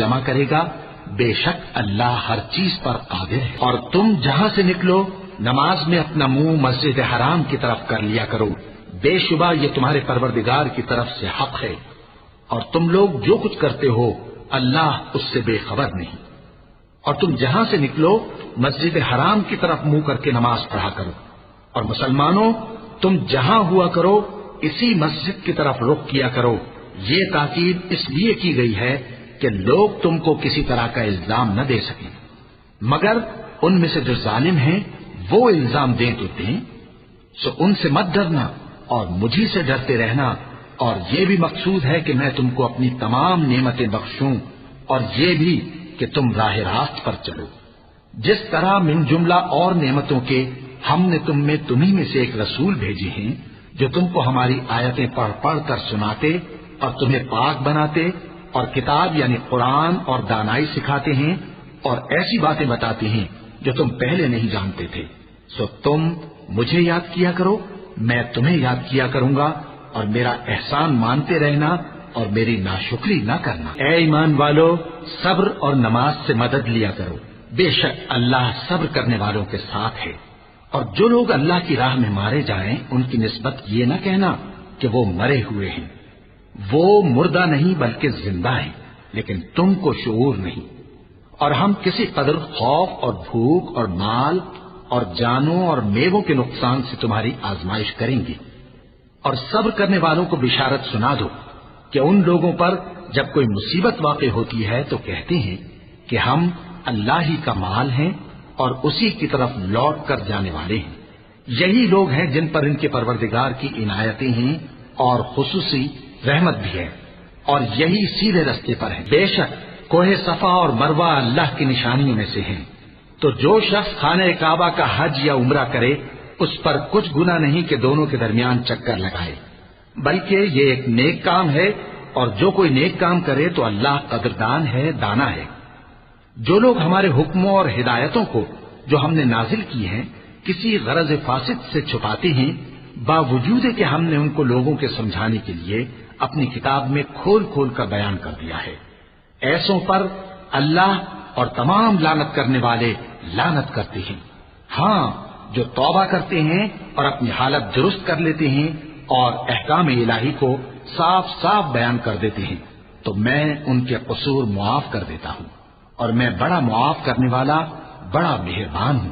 جمع کرے گا، بے شک اللہ ہر چیز پر قادر ہے۔ اور تم جہاں سے نکلو نماز میں اپنا منہ مسجد حرام کی طرف کر لیا کرو، بے شبہ یہ تمہارے پروردگار کی طرف سے حق ہے، اور تم لوگ جو کچھ کرتے ہو اللہ اس سے بے خبر نہیں۔ اور تم جہاں سے نکلو مسجد حرام کی طرف منہ کر کے نماز پڑھا کرو، اور مسلمانوں تم جہاں ہوا کرو اسی مسجد کی طرف رخ کیا کرو۔ یہ تاکید اس لیے کی گئی ہے کہ لوگ تم کو کسی طرح کا الزام نہ دے سکیں، مگر ان میں سے جو ظالم ہیں وہ الزام دیں تو دیں، سو ان سے مت ڈرنا اور مجھی سے ڈرتے رہنا، اور یہ بھی مقصود ہے کہ میں تم کو اپنی تمام نعمتیں بخشوں، اور یہ بھی کہ تم راہ راست پر چلو۔ جس طرح من جملہ اور نعمتوں کے ہم نے تم میں تمہیں میں سے ایک رسول بھیجے ہیں جو تم کو ہماری آیتیں پڑھ پڑھ کر سناتے اور تمہیں پاک بناتے اور کتاب یعنی قرآن اور دانائی سکھاتے ہیں اور ایسی باتیں بتاتے ہیں جو تم پہلے نہیں جانتے تھے، سو تم مجھے یاد کیا کرو، میں تمہیں یاد کیا کروں گا، اور میرا احسان مانتے رہنا اور میری ناشکری نہ کرنا۔ اے ایمان والو، صبر اور نماز سے مدد لیا کرو، بے شک اللہ صبر کرنے والوں کے ساتھ ہے۔ اور جو لوگ اللہ کی راہ میں مارے جائیں ان کی نسبت یہ نہ کہنا کہ وہ مرے ہوئے ہیں، وہ مردہ نہیں بلکہ زندہ ہیں، لیکن تم کو شعور نہیں۔ اور ہم کسی قدر خوف اور بھوک اور مال اور جانوں اور میووں کے نقصان سے تمہاری آزمائش کریں گے، اور صبر کرنے والوں کو بشارت سنا دو کہ ان لوگوں پر جب کوئی مصیبت واقع ہوتی ہے تو کہتے ہیں کہ ہم اللہ ہی کا مال ہیں اور اسی کی طرف لوٹ کر جانے والے ہیں۔ یہی لوگ ہیں جن پر ان کے پروردگار کی عنایتیں ہیں اور خصوصی رحمت بھی ہے، اور یہی سیدھے رستے پر ہیں۔ بے شک کوہ صفا اور مروہ اللہ کی نشانیوں میں سے ہیں، تو جو شخص خانہ کعبہ کا حج یا عمرہ کرے اس پر کچھ گناہ نہیں کہ دونوں کے درمیان چکر لگائے، بلکہ یہ ایک نیک کام ہے، اور جو کوئی نیک کام کرے تو اللہ قدردان ہے، دانا ہے۔ جو لوگ ہمارے حکموں اور ہدایتوں کو جو ہم نے نازل کی ہیں کسی غرض فاسد سے چھپاتے ہیں، باوجود کہ ہم نے ان کو لوگوں کے سمجھانے کے لیے اپنی کتاب میں کھول کھول کر بیان کر دیا ہے، ایسوں پر اللہ اور تمام لعنت کرنے والے لعنت کرتے ہیں۔ ہاں، جو توبہ کرتے ہیں اور اپنی حالت درست کر لیتے ہیں اور احکام الہی کو صاف صاف بیان کر دیتے ہیں تو میں ان کے قصور معاف کر دیتا ہوں، اور میں بڑا معاف کرنے والا بڑا مہربان ہوں۔